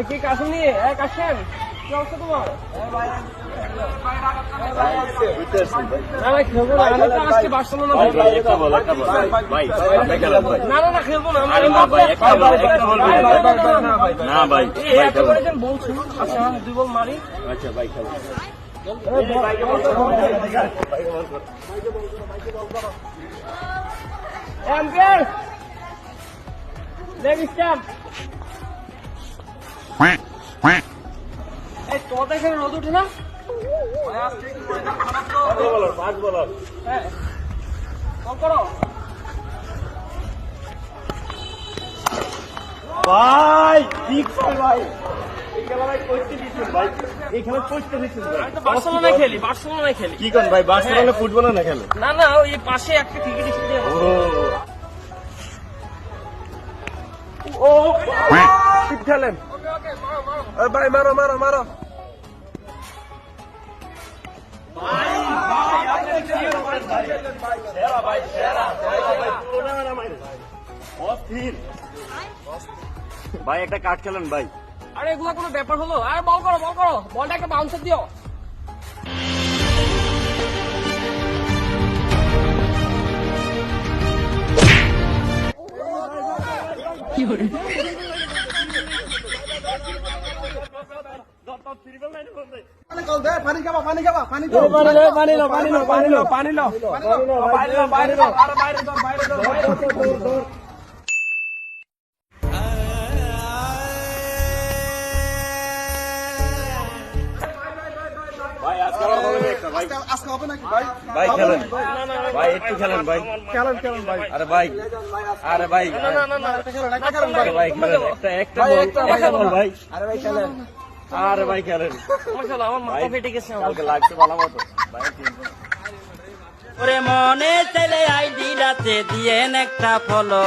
কি কাশুনি এক আসেন কি অবস্থা তোমার? না ভাই খেলবো না, আমি তো আজকে বার্সেলোনা না না খেলবো না না ভাই বলছি। আচ্ছা দুই বল মারি। আচ্ছা ভাই খেলো এম্পায়ার লেগ স্ট্যাম্প। এই তোদের এখানে রোদ উঠে না? হ্যাঁ কল করো ভাই। ঠিক ভাই, এই খেলা ভাই করতে দিচ্ছেন ভাই, এই খেলা করতে দিচ্ছেন ভাই। আমি তো বার্সেলোনায় খেলি, বার্সেলোনায় খেলি। কি করেন ভাই, বার্সেলোনা ফুটবলে না খেলে? না না ওই পাশে একটা ক্রিকেট স্টেডিয়াম আছে। ও ঠিক খেলেন ভাই, মারো মারো মারো ভাই। একটা কাট খেলেন ভাই। আরে এগুলা কোনো ব্যাপার হলো? আরে বল করো বল করো, বলটা একটা বাউন্সার দিও। ভাই আজকে আমার বলে একটা ভাই, আজকে হবে নাকি ভাই? ভাই খেলেন ভাই, একটু খেলেন ভাই, খেলেন খেলেন ভাই। আরে ভাই, আরে ভাই না না না না একটা খেলেন ভাই খেলেন, একটা বল ভাই। আরে ভাই খেলেন, আরে ভাই খেলেন। মাশাআল্লাহ আমার মাথা ফেটে গেছে। কালকে লাগছে ভালো মতো ভাই। ওরে মনে চাইলে আইডি রাতে দিয়েন একটা ফলো।